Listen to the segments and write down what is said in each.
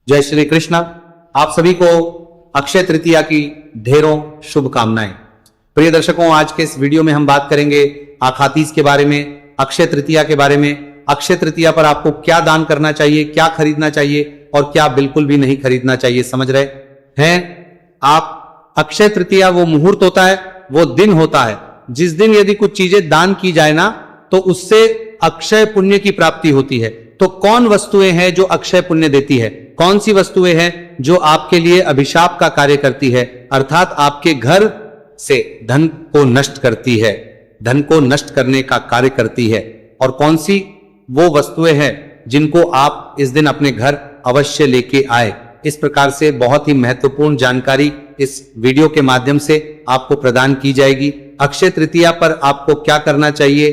जय श्री कृष्ण। आप सभी को अक्षय तृतीया की ढेरों शुभकामनाएं। प्रिय दर्शकों, आज के इस वीडियो में हम बात करेंगे आखातीज के बारे में, अक्षय तृतीया के बारे में। अक्षय तृतीया पर आपको क्या दान करना चाहिए, क्या खरीदना चाहिए और क्या बिल्कुल भी नहीं खरीदना चाहिए, समझ रहे हैं आप। अक्षय तृतीया वो मुहूर्त होता है, वो दिन होता है जिस दिन यदि कुछ चीजें दान की जाए ना तो उससे अक्षय पुण्य की प्राप्ति होती है। तो कौन वस्तुएं हैं जो अक्षय पुण्य देती है, कौन सी वस्तुएं हैं जो आपके लिए अभिशाप का कार्य करती है, अर्थात आपके घर से धन को नष्ट करती है, धन को नष्ट करने का कार्य करती है, और कौन सी वो वस्तुएं हैं जिनको आप इस दिन अपने घर अवश्य लेके आए। इस प्रकार से बहुत ही महत्वपूर्ण जानकारी इस वीडियो के माध्यम से आपको प्रदान की जाएगी। अक्षय तृतीया पर आपको क्या करना चाहिए,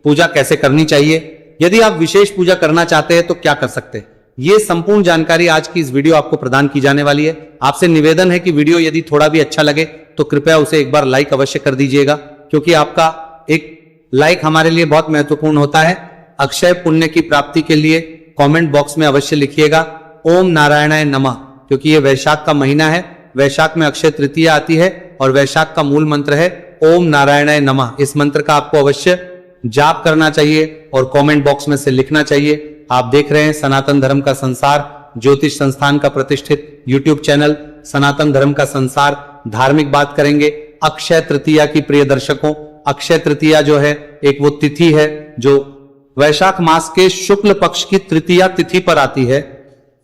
पूजा कैसे करनी चाहिए, यदि आप विशेष पूजा करना चाहते हैं तो क्या कर सकते हैं, ये संपूर्ण जानकारी आज की इस वीडियो आपको प्रदान की जाने वाली है। आपसे निवेदन है कि वीडियो यदि थोड़ा भी अच्छा लगे तो कृपया उसे एक बार लाइक अवश्य कर दीजिएगा, क्योंकि आपका एक लाइक हमारे लिए बहुत महत्वपूर्ण होता है। अक्षय पुण्य की प्राप्ति के लिए कमेंट बॉक्स में अवश्य लिखिएगा ओम नारायणाय नमः, क्योंकि ये वैशाख का महीना है, वैशाख में अक्षय तृतीया आती है और वैशाख का मूल मंत्र है ओम नारायणाय नमः। इस मंत्र का आपको अवश्य जाप करना चाहिए और कमेंट बॉक्स में से लिखना चाहिए। आप देख रहे हैं सनातन धर्म का संसार, ज्योतिष संस्थान का प्रतिष्ठित यूट्यूब चैनल सनातन धर्म का संसार। धार्मिक बात करेंगे अक्षय तृतीया की। प्रिय दर्शकों, अक्षय तृतीया जो है एक वो तिथि है जो वैशाख मास के शुक्ल पक्ष की तृतीया तिथि पर आती है।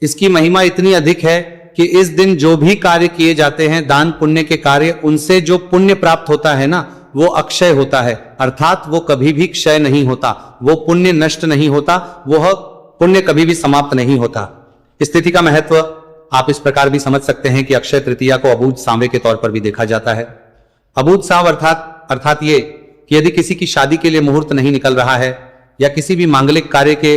इसकी महिमा इतनी अधिक है कि इस दिन जो भी कार्य किए जाते हैं, दान पुण्य के कार्य, उनसे जो पुण्य प्राप्त होता है ना, वो अक्षय होता है, अर्थात वो कभी भी क्षय नहीं होता, वो पुण्य नष्ट नहीं होता, वह पुण्य कभी भी समाप्त नहीं होता। इस तिथि का महत्व आप इस प्रकार भी समझ सकते हैं कि अक्षय तृतीया को अबूझ सांवे के तौर पर भी देखा जाता है। अबूझ सांव अर्थात ये कि यदि किसी की शादी के लिए मुहूर्त नहीं निकल रहा है या किसी भी मांगलिक कार्य के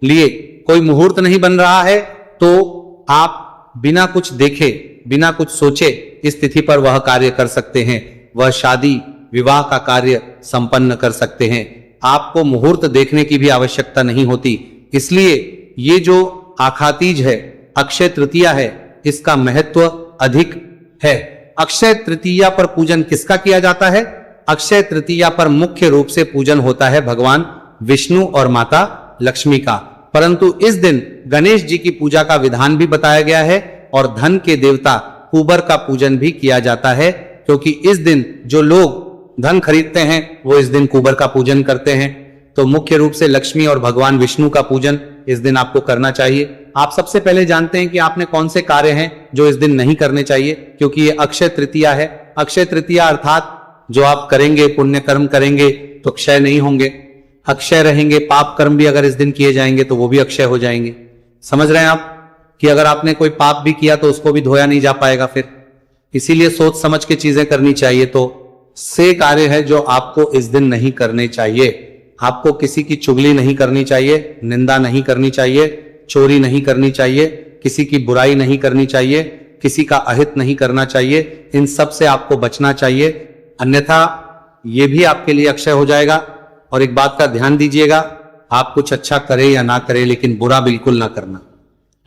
लिए कोई मुहूर्त नहीं बन रहा है, तो आप बिना कुछ देखे, बिना कुछ सोचे इस तिथि पर वह कार्य कर सकते हैं, वह शादी विवाह का कार्य संपन्न कर सकते हैं। आपको मुहूर्त देखने की भी आवश्यकता नहीं होती। इसलिए ये जो आखातीज है, अक्षय तृतीया है, इसका महत्व अधिक है। अक्षय तृतीया पर पूजन किसका किया जाता है? अक्षय तृतीया पर मुख्य रूप से पूजन होता है भगवान विष्णु और माता लक्ष्मी का, परंतु इस दिन गणेश जी की पूजा का विधान भी बताया गया है और धन के देवता कुबर का पूजन भी किया जाता है, क्योंकि इस दिन जो लोग धन खरीदते हैं वो इस दिन कुबर का पूजन करते हैं। तो मुख्य रूप से लक्ष्मी और भगवान विष्णु का पूजन इस दिन आपको करना चाहिए। आप सबसे पहले जानते हैं कि आपने कौन से कार्य हैं जो इस दिन नहीं करने चाहिए, क्योंकि ये अक्षय तृतीया है। अक्षय तृतीया अर्थात जो आप करेंगे, पुण्य कर्म करेंगे तो क्षय नहीं होंगे, अक्षय रहेंगे। पाप कर्म भी अगर इस दिन किए जाएंगे तो वो भी अक्षय हो जाएंगे। समझ रहे हैं आप कि अगर आपने कोई पाप भी किया तो उसको भी धोया नहीं जा पाएगा फिर। इसीलिए सोच समझ के चीजें करनी चाहिए। तो से कार्य है जो आपको इस दिन नहीं करने चाहिए। आपको किसी की चुगली नहीं करनी चाहिए, निंदा नहीं करनी चाहिए, चोरी नहीं करनी चाहिए, किसी की बुराई नहीं करनी चाहिए, किसी का अहित नहीं करना चाहिए। इन सब से आपको बचना चाहिए, अन्यथा ये भी आपके लिए अक्षय हो जाएगा। और एक बात का ध्यान दीजिएगा, आप कुछ अच्छा करें या ना करें, लेकिन बुरा बिल्कुल ना करना,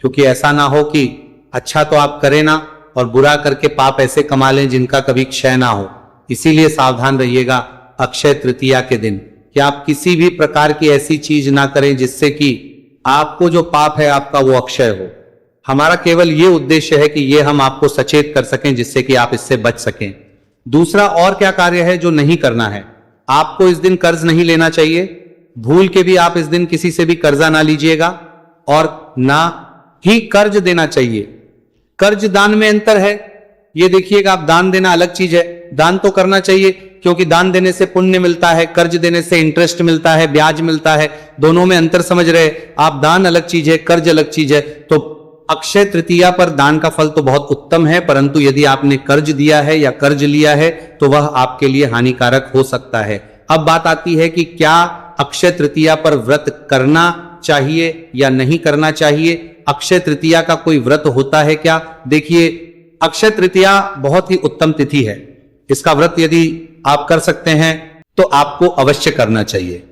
क्योंकि ऐसा ना हो कि अच्छा तो आप करें ना और बुरा करके पाप ऐसे कमा लें जिनका कभी क्षय ना हो। इसीलिए सावधान रहिएगा अक्षय तृतीया के दिन कि आप किसी भी प्रकार की ऐसी चीज ना करें जिससे कि आपको जो पाप है आपका वो अक्षय हो। हमारा केवल ये उद्देश्य है कि ये हम आपको सचेत कर सकें जिससे कि आप इससे बच सकें। दूसरा और क्या कार्य है जो नहीं करना है? आपको इस दिन कर्ज नहीं लेना चाहिए, भूल के भी आप इस दिन किसी से भी कर्जा ना लीजिएगा और ना ही कर्ज देना चाहिए। कर्ज दान में अंतर है, ये देखिएगा। आप दान देना अलग चीज है, दान तो करना चाहिए क्योंकि दान देने से पुण्य मिलता है, कर्ज देने से इंटरेस्ट मिलता है, ब्याज मिलता है, दोनों में अंतर समझ रहे। आप दान अलग चीज है, कर्ज अलग चीज है। तो अक्षय तृतीया पर दान का फल तो बहुत उत्तम है, परंतु यदि आपने कर्ज दिया है या कर्ज लिया है तो वह आपके लिए हानिकारक हो सकता है। अब बात आती है कि क्या अक्षय तृतीया पर व्रत करना चाहिए या नहीं करना चाहिए? अक्षय तृतीया का कोई व्रत होता है क्या? देखिए, अक्षय तृतीया बहुत ही उत्तम तिथि है। इसका व्रत यदि आप कर सकते हैं तो आपको अवश्य करना चाहिए।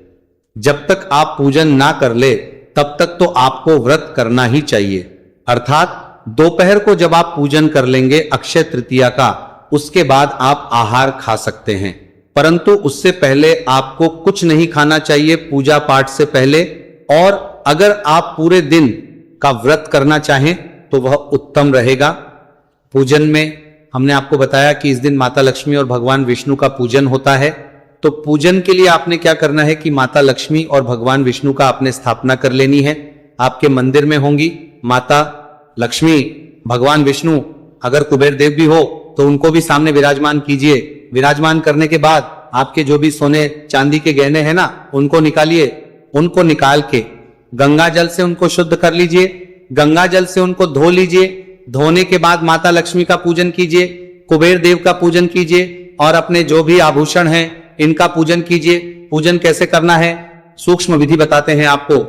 जब तक आप पूजन ना कर ले तब तक तो आपको व्रत करना ही चाहिए। अर्थात दोपहर को जब आप पूजन कर लेंगे अक्षय तृतीया का, उसके बाद आप आहार खा सकते हैं, परंतु उससे पहले आपको कुछ नहीं खाना चाहिए पूजा पाठ से पहले। और अगर आप पूरे दिन का व्रत करना चाहें तो वह उत्तम रहेगा। पूजन में हमने आपको बताया कि इस दिन माता लक्ष्मी और भगवान विष्णु का पूजन होता है। तो पूजन के लिए आपने क्या करना है कि माता लक्ष्मी और भगवान विष्णु का आपने स्थापना कर लेनी है। आपके मंदिर में होंगी माता लक्ष्मी, भगवान विष्णु, अगर कुबेर देव भी हो तो उनको भी सामने विराजमान कीजिए। विराजमान करने के बाद आपके जो भी सोने चांदी के गहने हैं ना, उनको निकालिए। उनको निकाल के गंगा जल से उनको शुद्ध कर लीजिए, गंगा जल से उनको धो लीजिए। धोने के बाद माता लक्ष्मी का पूजन कीजिए, कुबेर देव का पूजन कीजिए और अपने जो भी आभूषण हैं इनका पूजन कीजिए। पूजन कैसे करना है सूक्ष्म विधि बताते हैं आपको।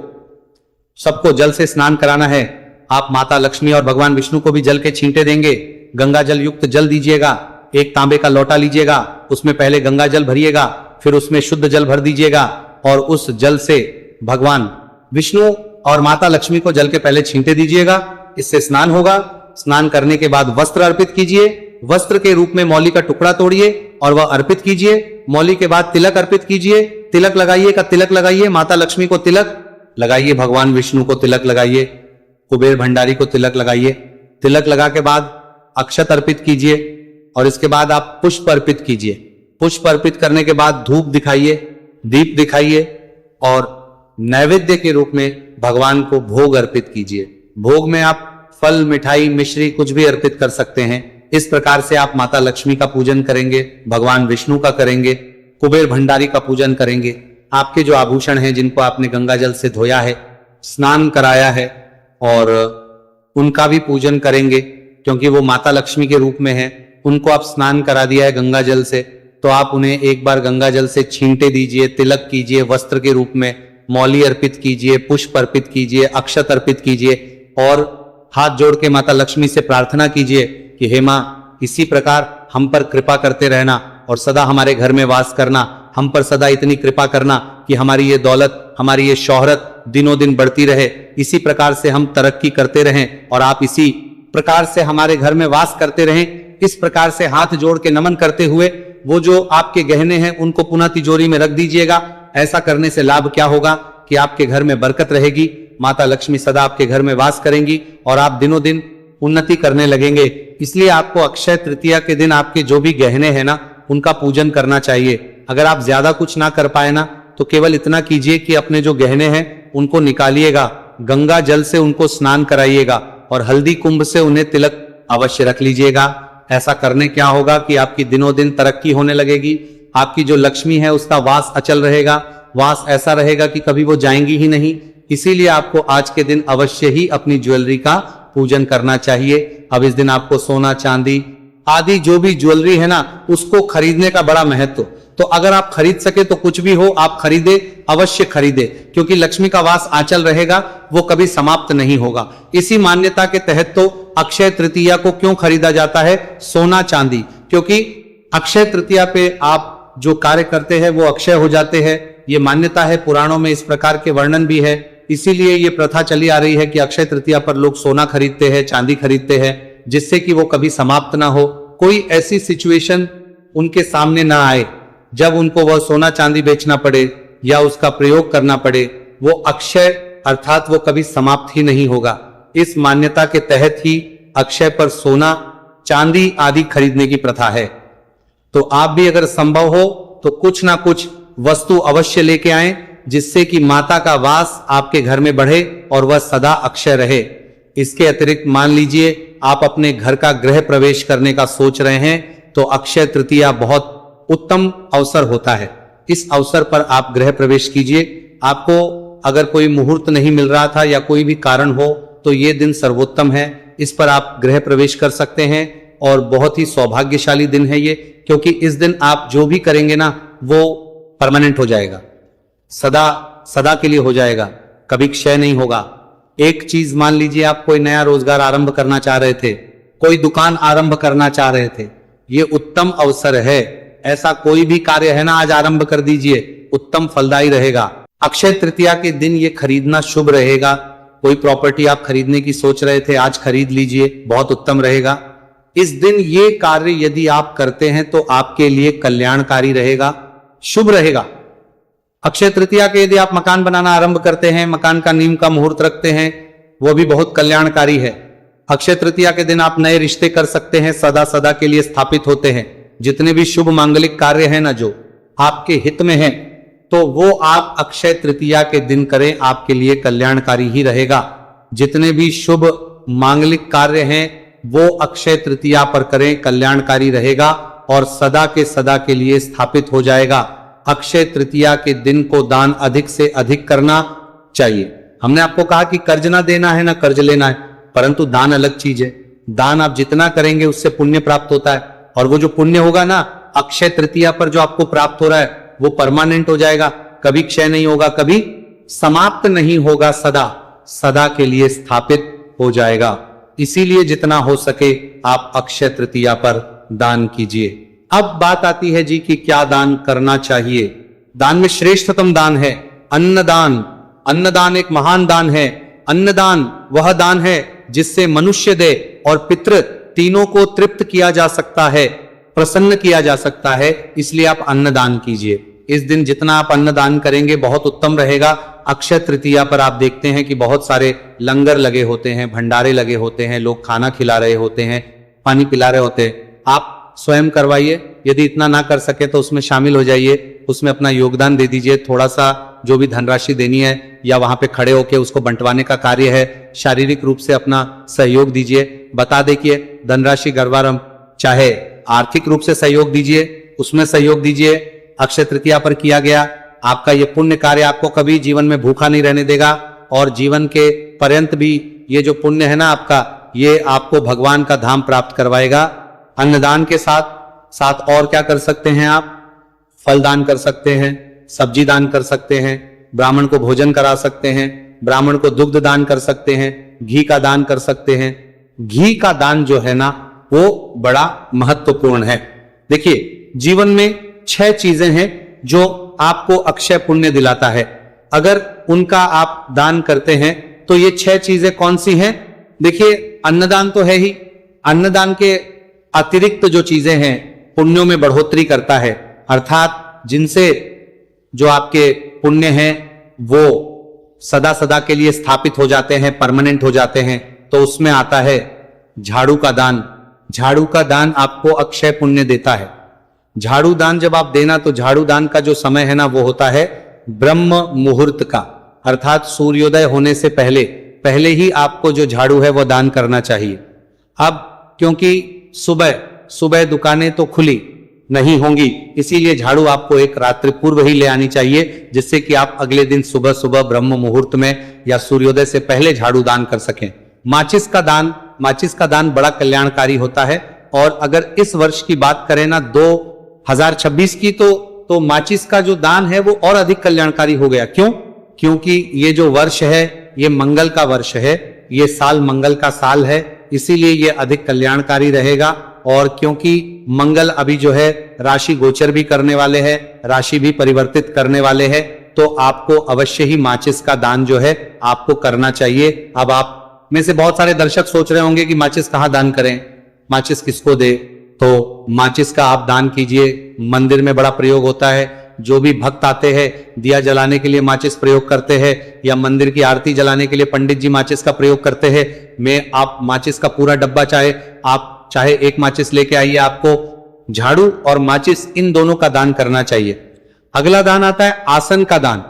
सबको जल से स्नान कराना है। आप माता लक्ष्मी और भगवान विष्णु को भी जल के छींटे देंगे। गंगा जल युक्त जल दीजिएगा। एक तांबे का लोटा लीजिएगा, उसमें पहले गंगा जल भरिएगा, फिर उसमें शुद्ध जल भर दीजिएगा और उस जल से भगवान विष्णु और माता लक्ष्मी को जल के पहले छींटे दीजिएगा। इससे स्नान होगा। स्नान करने के बाद वस्त्र अर्पित कीजिए। वस्त्र के रूप में मौली का टुकड़ा तोड़िए और वह अर्पित कीजिए। मौली के बाद तिलक अर्पित कीजिए। तिलक लगाइए का तिलक लगाइए। माता लक्ष्मी को तिलक लगाइए, भगवान विष्णु को तिलक लगाइए, कुबेर भंडारी को तिलक लगाइए। तिलक लगा के बाद अक्षत अर्पित कीजिए और इसके बाद आप पुष्प अर्पित कीजिए। पुष्प अर्पित करने के बाद धूप दिखाइए, दीप दिखाइए और नैवेद्य के रूप में भगवान को भोग अर्पित कीजिए। भोग में आप फल, मिठाई, मिश्री कुछ भी अर्पित कर सकते हैं। इस प्रकार से आप माता लक्ष्मी का पूजन करेंगे, भगवान विष्णु का करेंगे, कुबेर भंडारी का पूजन करेंगे। आपके जो आभूषण हैं जिनको आपने गंगा जल से धोया है, स्नान कराया है, और उनका भी पूजन करेंगे क्योंकि वो माता लक्ष्मी के रूप में है। उनको आप स्नान करा दिया है गंगा जल से, तो आप उन्हें एक बार गंगा जल से छींटे दीजिए, तिलक कीजिए, वस्त्र के रूप में मौली अर्पित कीजिए, पुष्प अर्पित कीजिए, अक्षत अर्पित कीजिए और हाथ जोड़ के माता लक्ष्मी से प्रार्थना कीजिए कि हे माँ, इसी प्रकार हम पर कृपा करते रहना और सदा हमारे घर में वास करना। हम पर सदा इतनी कृपा करना कि हमारी ये दौलत, हमारी ये शोहरत दिनों दिन बढ़ती रहे। इसी प्रकार से हम तरक्की करते रहें और आप इसी प्रकार से हमारे घर में वास करते रहें। इस प्रकार से हाथ जोड़ के नमन करते हुए वो जो आपके गहने हैं उनको पुनः तिजोरी में रख दीजिएगा। ऐसा करने से लाभ क्या होगा कि आपके घर में बरकत रहेगी, माता लक्ष्मी सदा आपके घर में वास करेंगी और आप दिनों दिन उन्नति करने लगेंगे। इसलिए आपको अक्षय तृतीया के दिन आपके जो भी गहने हैं ना, उनका पूजन करना चाहिए। अगर आप ज्यादा कुछ ना कर पाए ना, तो केवल इतना कीजिए कि अपने जो गहने हैं उनको निकालिएगा, गंगा जल से उनको स्नान कराइएगा और हल्दी कुंभ से उन्हें तिलक अवश्य रख लीजिएगा। ऐसा करने क्या होगा कि आपकी दिनों दिन तरक्की होने लगेगी। आपकी जो लक्ष्मी है उसका वास अचल रहेगा, वास ऐसा रहेगा कि कभी वो जाएंगी ही नहीं। इसीलिए आपको आज के दिन अवश्य ही अपनी ज्वेलरी का पूजन करना चाहिए। अब इस दिन आपको सोना, चांदी आदि जो भी ज्वेलरी है ना, उसको खरीदने का बड़ा महत्व। तो अगर आप खरीद सके तो कुछ भी हो आप खरीदे, अवश्य खरीदे, क्योंकि लक्ष्मी का वास आंचल रहेगा, वो कभी समाप्त नहीं होगा। इसी मान्यता के तहत तो अक्षय तृतीया को क्यों खरीदा जाता है, सोना चांदी, क्योंकि अक्षय तृतीया पे आप जो कार्य करते हैं वो अक्षय हो जाते हैं। ये मान्यता है, पुराणों में इस प्रकार के वर्णन भी है। इसीलिए ये प्रथा चली आ रही है कि अक्षय तृतीया पर लोग सोना खरीदते हैं, चांदी खरीदते हैं, जिससे कि वो कभी समाप्त ना हो। कोई ऐसी सिचुएशन उनके सामने ना आए जब उनको वह सोना चांदी बेचना पड़े या उसका प्रयोग करना पड़े। वो अक्षय अर्थात वो कभी समाप्त ही नहीं होगा। इस मान्यता के तहत ही अक्षय पर सोना, चांदी आदि खरीदने की प्रथा है। तो आप भी अगर संभव हो तो कुछ ना कुछ वस्तु अवश्य लेके आएं, जिससे कि माता का वास आपके घर में बढ़े और वह सदा अक्षय रहे। इसके अतिरिक्त मान लीजिए आप अपने घर का गृह प्रवेश करने का सोच रहे हैं, तो अक्षय तृतीया बहुत उत्तम अवसर होता है। इस अवसर पर आप गृह प्रवेश कीजिए। आपको अगर कोई मुहूर्त नहीं मिल रहा था या कोई भी कारण हो तो ये दिन सर्वोत्तम है। इस पर आप गृह प्रवेश कर सकते हैं और बहुत ही सौभाग्यशाली दिन है ये, क्योंकि इस दिन आप जो भी करेंगे ना वो परमानेंट हो जाएगा, सदा सदा के लिए हो जाएगा, कभी क्षय नहीं होगा। एक चीज मान लीजिए, आप कोई नया रोजगार आरंभ करना चाह रहे थे, कोई दुकान आरंभ करना चाह रहे थे, ये उत्तम अवसर है। ऐसा कोई भी कार्य है ना, आज आरंभ कर दीजिए, उत्तम फलदायी रहेगा। अक्षय तृतीया के दिन ये खरीदना शुभ रहेगा। कोई प्रॉपर्टी आप खरीदने की सोच रहे थे, आज खरीद लीजिए, बहुत उत्तम रहेगा। इस दिन ये कार्य यदि आप करते हैं तो आपके लिए कल्याणकारी रहेगा, शुभ रहेगा। अक्षय तृतीया के यदि आप मकान बनाना आरंभ करते हैं, मकान का नींव का मुहूर्त रखते हैं, वो भी बहुत कल्याणकारी है। अक्षय तृतीया के दिन आप नए रिश्ते कर सकते हैं, सदा सदा के लिए स्थापित होते हैं। जितने भी शुभ मांगलिक कार्य हैं ना जो आपके हित में हैं, तो वो आप अक्षय तृतीया के दिन करें, आपके लिए कल्याणकारी ही रहेगा। जितने भी शुभ मांगलिक कार्य हैं वो अक्षय तृतीया पर करें, कल्याणकारी रहेगा और सदा के लिए स्थापित हो जाएगा। अक्षय तृतीया के दिन को दान अधिक से अधिक करना चाहिए। हमने आपको कहा कि कर्ज ना देना है ना कर्ज लेना है, परंतु दान अलग चीज है। दान आप जितना करेंगे उससे पुण्य प्राप्त होता है, और वो जो पुण्य होगा ना अक्षय तृतीया पर जो आपको प्राप्त हो रहा है वो परमानेंट हो जाएगा, कभी क्षय नहीं होगा, कभी समाप्त नहीं होगा, सदा के लिए स्थापित हो जाएगा। इसीलिए जितना हो सके आप अक्षय तृतीया पर दान कीजिए। अब बात आती है जी कि क्या दान करना चाहिए। दान में श्रेष्ठतम दान है अन्नदान। अन्नदान एक महान दान है। अन्नदान वह दान है जिससे मनुष्य देह और पितृ तीनों को तृप्त किया जा सकता है, प्रसन्न किया जा सकता है। इसलिए आप अन्नदान कीजिए। इस दिन जितना आप अन्नदान करेंगे बहुत उत्तम रहेगा। अक्षय तृतीया पर आप देखते हैं कि बहुत सारे लंगर लगे होते हैं, भंडारे लगे होते हैं, लोग खाना खिला रहे होते हैं, पानी पिला रहे होते हैं। आप स्वयं करवाइए, यदि इतना ना कर सके तो उसमें शामिल हो जाइए, उसमें अपना योगदान दे दीजिए। थोड़ा सा जो भी धनराशि देनी है या वहां पे खड़े होकर उसको बंटवाने का कार्य है, शारीरिक रूप से अपना सहयोग दीजिए। बता देखिए धनराशि गरबारम, चाहे आर्थिक रूप से सहयोग दीजिए, उसमें सहयोग दीजिए। अक्षय तृतीया पर किया गया आपका ये पुण्य कार्य आपको कभी जीवन में भूखा नहीं रहने देगा, और जीवन के पर्यंत भी ये जो पुण्य है ना आपका, ये आपको भगवान का धाम प्राप्त करवाएगा। अन्नदान के साथ साथ और क्या कर सकते हैं आप? फल दान कर सकते हैं, सब्जी दान कर सकते हैं, ब्राह्मण को भोजन करा सकते हैं, ब्राह्मण को दुग्ध दान कर सकते हैं, घी का दान कर सकते हैं। घी का दान जो है ना वो बड़ा महत्वपूर्ण है। देखिए जीवन में 6 चीजें हैं जो आपको अक्षय पुण्य दिलाता है। अगर उनका आप दान करते हैं तो ये 6 चीजें कौन सी हैं? देखिए अन्नदान तो है ही, अन्नदान के अतिरिक्त जो चीजें हैं पुण्यों में बढ़ोतरी करता है, अर्थात जिनसे जो आपके पुण्य हैं वो सदा के लिए स्थापित हो जाते हैं, परमानेंट हो जाते हैं। तो उसमें आता है झाड़ू का दान। झाड़ू का दान आपको अक्षय पुण्य देता है। झाड़ू दान जब आप देना तो झाड़ू दान का जो समय है ना वो होता है ब्रह्म मुहूर्त का, अर्थात सूर्योदय होने से पहले ही आपको जो झाड़ू है वो दान करना चाहिए। अब क्योंकि सुबह दुकानें तो खुली नहीं होंगी, इसीलिए झाड़ू आपको एक रात्रि पूर्व ही ले आनी चाहिए, जिससे कि आप अगले दिन सुबह ब्रह्म मुहूर्त में या सूर्योदय से पहले झाड़ू दान कर सकें। माचिस का दान बड़ा कल्याणकारी होता है। और अगर इस वर्ष की बात करें ना 2026 की, तो माचिस का जो दान है वो और अधिक कल्याणकारी हो गया। क्यों? क्योंकि ये जो वर्ष है ये मंगल का वर्ष है, ये साल मंगल का साल है, इसीलिए ये अधिक कल्याणकारी रहेगा। और क्योंकि मंगल अभी जो है राशि गोचर भी करने वाले हैं, राशि भी परिवर्तित करने वाले हैं, तो आपको अवश्य ही माचिस का दान जो है आपको करना चाहिए। अब आप में से बहुत सारे दर्शक सोच रहे होंगे कि माचिस कहाँ दान करें, माचिस किसको दे? तो माचिस का आप दान कीजिए। मंदिर में बड़ा प्रयोग होता है, जो भी भक्त आते हैं दिया जलाने के लिए माचिस प्रयोग करते हैं, या मंदिर की आरती जलाने के लिए पंडित जी माचिस का प्रयोग करते हैं। आप माचिस का पूरा डब्बा चाहे एक माचिस लेके आइए, आपको झाड़ू और माचिस इन दोनों का दान करना चाहिए। अगला दान आता है आसन का दान।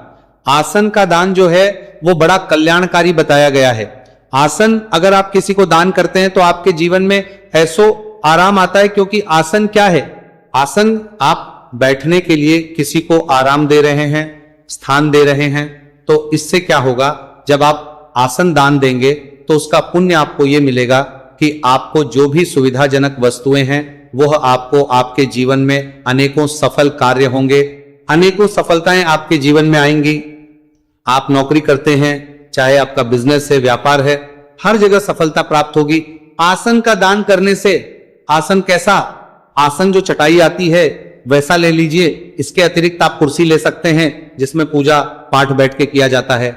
आसन का दान जो है वो बड़ा कल्याणकारी बताया गया है। आसन अगर आप किसी को दान करते हैं तो आपके जीवन में ऐसो आराम आता है, क्योंकि आसन क्या है? आसन आप बैठने के लिए किसी को आराम दे रहे हैं, स्थान दे रहे हैं। तो इससे क्या होगा, जब आप आसन दान देंगे तो उसका पुण्य आपको यह मिलेगा कि आपको जो भी सुविधाजनक वस्तुएं हैं वह आपको आपके जीवन में अनेकों सफल कार्य होंगे, अनेकों सफलताएं आपके जीवन में आएंगी। आप नौकरी करते हैं, चाहे आपका बिजनेस है, व्यापार है, हर जगह सफलता प्राप्त होगी आसन का दान करने से। आसन कैसा? आसन जो चटाई आती है वैसा ले लीजिए। इसके अतिरिक्त आप कुर्सी ले सकते हैं जिसमें पूजा पाठ बैठ के किया जाता है।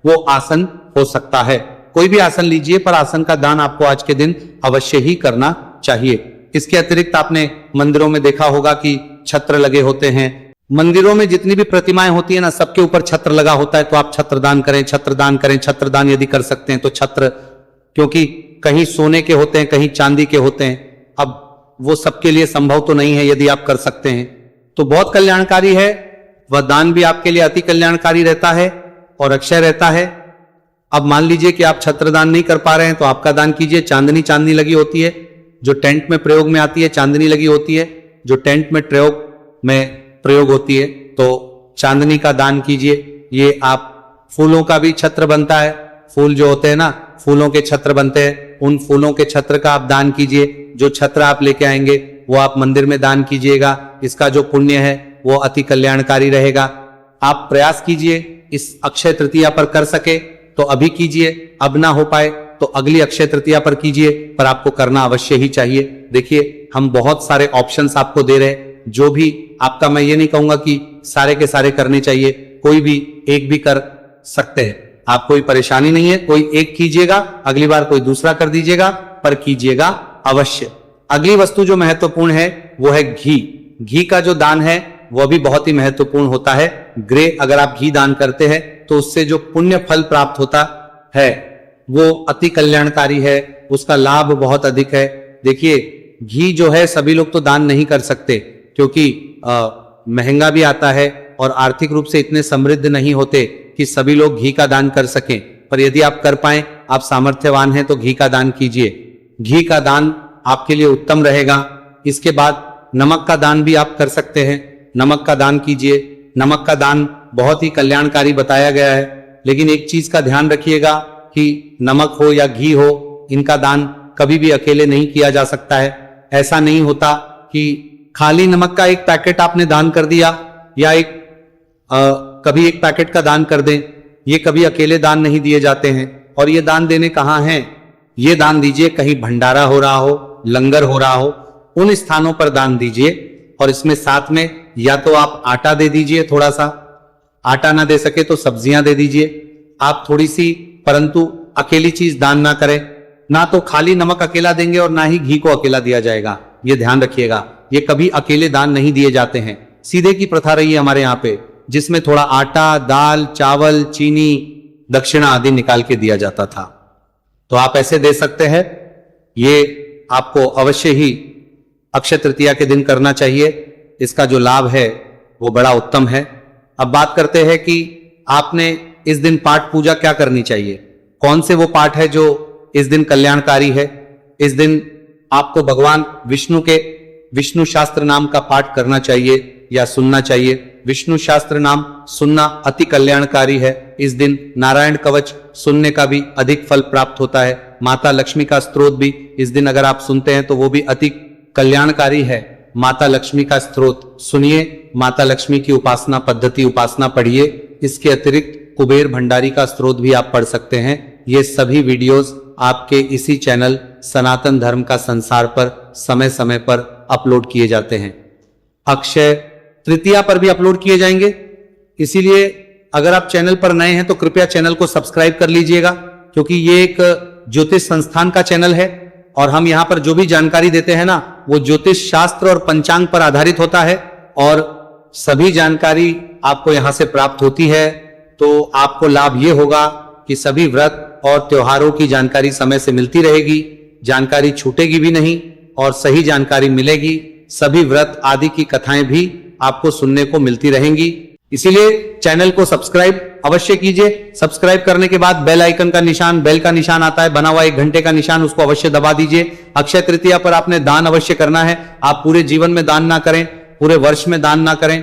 वो आसन हो सकता है। कोई भी आसन लीजिए, पर आसन का दान आपको आज के दिन अवश्य ही करना चाहिए। इसके अतिरिक्त आपने मंदिरों में देखा होगा कि छत्र लगे होते हैं। मंदिरों में जितनी भी प्रतिमाएं होती है ना, सबके ऊपर छत्र लगा होता है। तो आप छत्रदान करें, छत्रदान करें। छत्रदान यदि कर सकते हैं तो छत्र, क्योंकि कहीं सोने के होते हैं, कहीं चांदी के होते हैं। अब वो सबके लिए संभव तो नहीं है। यदि आप कर सकते हैं तो बहुत कल्याणकारी है। वह दान भी आपके लिए अति कल्याणकारी रहता है और अक्षय रहता है। अब मान लीजिए कि आप छत्रदान नहीं कर पा रहे हैं तो आपका दान कीजिए। चांदनी लगी होती है, जो टेंट में प्रयोग में आती है, चांदनी लगी होती है, जो टेंट में प्रयोग होती है, तो चांदनी का दान कीजिए। ये आप फूलों का भी छत्र बनता है। फूल जो होते हैं ना, फूलों के छत्र बनते हैं, उन फूलों के छत्र का आप दान कीजिए। जो छत्र आप लेके आएंगे वो आप मंदिर में दान कीजिएगा। इसका जो पुण्य है वो अति कल्याणकारी रहेगा। आप प्रयास कीजिए इस अक्षय तृतीया पर कर सके तो अभी कीजिए, अब ना हो पाए तो अगली अक्षय तृतीया पर कीजिए, पर आपको करना अवश्य ही चाहिए। देखिए, हम बहुत सारे ऑप्शंस आपको दे रहे हैं। जो भी आपका, मैं ये नहीं कहूंगा कि सारे के सारे करने चाहिए, कोई भी एक भी कर सकते हैं। आप कोई परेशानी नहीं है, कोई एक कीजिएगा, अगली बार कोई दूसरा कर दीजिएगा, पर कीजिएगा अवश्य। अगली वस्तु जो महत्वपूर्ण है वो है घी। घी का जो दान है वह भी बहुत ही महत्वपूर्ण होता है। ग्रे अगर आप घी दान करते हैं तो उससे जो पुण्य फल प्राप्त होता है वो अति कल्याणकारी है, उसका लाभ बहुत अधिक है। देखिए, घी जो है सभी लोग तो दान नहीं कर सकते, क्योंकि महंगा भी आता है और आर्थिक रूप से इतने समृद्ध नहीं होते कि सभी लोग घी का दान कर सकें। पर यदि आप कर पाए, आप सामर्थ्यवान हैं, तो घी का दान कीजिए। घी का दान आपके लिए उत्तम रहेगा। इसके बाद नमक का दान भी आप कर सकते हैं। नमक का दान कीजिए। नमक का दान बहुत ही कल्याणकारी बताया गया है, लेकिन एक चीज का ध्यान रखिएगा कि नमक हो या घी हो, इनका दान कभी भी अकेले नहीं किया जा सकता है। ऐसा नहीं होता कि खाली नमक का एक पैकेट आपने दान कर दिया या कभी एक पैकेट का दान कर दें। ये कभी अकेले दान नहीं दिए जाते हैं। और ये दान देने कहाँ हैं? ये दान दीजिए कहीं भंडारा हो रहा हो, लंगर हो रहा हो, उन स्थानों पर दान दीजिए। और इसमें साथ में या तो आप आटा दे दीजिए, थोड़ा सा आटा ना दे सके तो सब्जियां दे दीजिए आप थोड़ी सी, परंतु अकेली चीज दान ना करें। ना तो खाली नमक अकेला देंगे और ना ही घी को अकेला दिया जाएगा। ये ध्यान रखिएगा, ये कभी अकेले दान नहीं दिए जाते हैं। सीधे की प्रथा रही है हमारे यहाँ पे, जिसमें थोड़ा आटा, दाल, चावल, चीनी, दक्षिणा आदि निकाल के दिया जाता था। तो आप ऐसे दे सकते हैं। ये आपको अवश्य ही अक्षय तृतीया के दिन करना चाहिए। इसका जो लाभ है वो बड़ा उत्तम है। अब बात करते हैं कि आपने इस दिन पाठ पूजा क्या करनी चाहिए। कौन से वो पाठ है जो इस दिन कल्याणकारी है। इस दिन आपको भगवान विष्णु के विष्णु शास्त्र नाम का पाठ करना चाहिए या सुनना चाहिए। विष्णु शास्त्र नाम सुनना अति कल्याणकारी है। इस दिन नारायण कवच सुनने का भी अधिक फल प्राप्त होता है। माता लक्ष्मी का स्तोत्र भी इस दिन अगर आप सुनते हैं तो वो भी अति कल्याणकारी है। माता लक्ष्मी का स्तोत्र सुनिए, माता लक्ष्मी की उपासना पद्धति उपासना पढ़िए। इसके अतिरिक्त कुबेर भंडारी का स्तोत्र भी आप पढ़ सकते हैं। ये सभी वीडियोस आपके इसी चैनल सनातन धर्म का संसार पर समय समय पर अपलोड किए जाते हैं। अक्षय तृतीया पर भी अपलोड किए जाएंगे। इसीलिए अगर आप चैनल पर नए हैं तो कृपया चैनल को सब्सक्राइब कर लीजिएगा, क्योंकि ये एक ज्योतिष संस्थान का चैनल है और हम यहाँ पर जो भी जानकारी देते हैं ना, वो ज्योतिष शास्त्र और पंचांग पर आधारित होता है और सभी जानकारी आपको यहाँ से प्राप्त होती है। तो आपको लाभ ये होगा कि सभी व्रत और त्योहारों की जानकारी समय से मिलती रहेगी, जानकारी छूटेगी भी नहीं और सही जानकारी मिलेगी। सभी व्रत आदि की कथाएं भी आपको सुनने को मिलती रहेंगी। इसीलिए चैनल को सब्सक्राइब अवश्य कीजिए। सब्सक्राइब करने के बाद बेल आइकन का निशान, बेल का निशान आता है बना हुआ एक घंटे का निशान, उसको अवश्य दबा दीजिए। अक्षय तृतीया पर आपने दान अवश्य करना है। आप पूरे जीवन में दान ना करें, पूरे वर्ष में दान ना करें,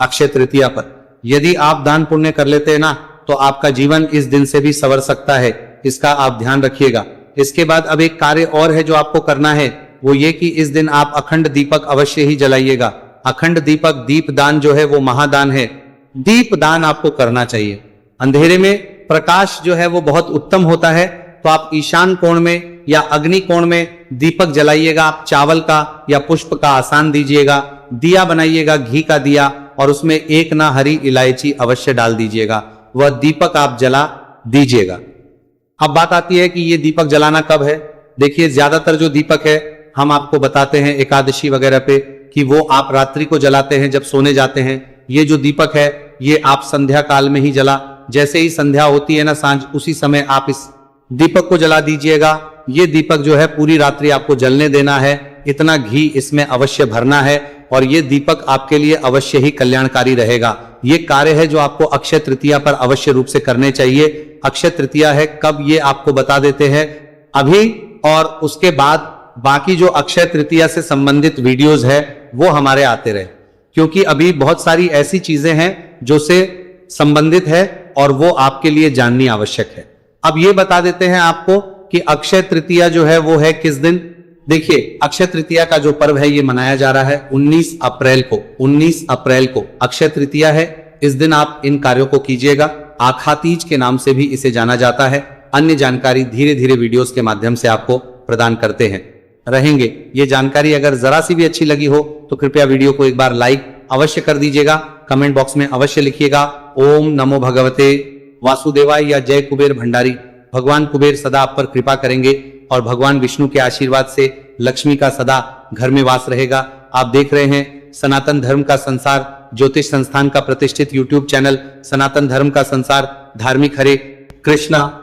अक्षय तृतीया पर यदि आप दान पुण्य कर लेते हैं ना, तो आपका जीवन इस दिन से भी संवर सकता है। इसका आप ध्यान रखिएगा। इसके बाद अब एक कार्य और है जो आपको करना है, वो ये कि इस दिन आप अखंड दीपक अवश्य ही जलाइएगा। अखंड दीपक, दीप दान जो है वो महादान है। दीप दान आपको करना चाहिए। अंधेरे में प्रकाश जो है वो बहुत उत्तम होता है। तो आप ईशान कोण में या अग्नि कोण में दीपक जलाइएगा। आप चावल का या पुष्प का आसान दीजिएगा। दिया बनाइएगा, घी का दिया, और उसमें एक ना हरी इलायची अवश्य डाल दीजिएगा। वह दीपक आप जला दीजिएगा। अब बात आती है कि ये दीपक जलाना कब है। देखिए, ज्यादातर जो दीपक है हम आपको बताते हैं एकादशी वगैरह पे कि वो आप रात्रि को जलाते हैं जब सोने जाते हैं। ये जो दीपक है ये आप संध्या काल में ही जला, जैसे ही संध्या होती है ना सांझ, उसी समय आप इस दीपक को जला दीजिएगा। ये दीपक जो है पूरी रात्रि आपको जलने देना है, इतना घी इसमें अवश्य भरना है और ये दीपक आपके लिए अवश्य ही कल्याणकारी रहेगा। ये कार्य है जो आपको अक्षय तृतीया पर अवश्य रूप से करने चाहिए। अक्षय तृतीया है कब, ये आपको बता देते हैं अभी, और उसके बाद बाकी जो अक्षय तृतीया से संबंधित वीडियोस है वो हमारे आते रहे, क्योंकि अभी बहुत सारी ऐसी चीजें हैं जो से संबंधित है और वो आपके लिए जाननी आवश्यक है। अब ये बता देते हैं आपको कि अक्षय तृतीया जो है वो है किस दिन। देखिए, अक्षय तृतीया का जो पर्व है ये मनाया जा रहा है 19 अप्रैल को। 19 अप्रैल को अक्षय तृतीया है। इस दिन आप इन कार्यों को कीजिएगा। आखातीज के नाम से भी इसे जाना जाता है। अन्य जानकारी धीरे धीरे वीडियोस के माध्यम से आपको प्रदान करते हैं रहेंगे। ये जानकारी अगर जरा सी भी अच्छी लगी हो तो कृपया वीडियो को एक बार लाइक अवश्य कर दीजिएगा। कमेंट बॉक्स में अवश्य लिखिएगा ओम नमो भगवते वासुदेवाय या जय कुबेर भंडारी। भगवान कुबेर सदा आप पर कृपा करेंगे और भगवान विष्णु के आशीर्वाद से लक्ष्मी का सदा घर में वास रहेगा। आप देख रहे हैं सनातन धर्म का संसार ज्योतिष संस्थान का प्रतिष्ठित यूट्यूब चैनल सनातन धर्म का संसार धार्मिक। हरे कृष्णा।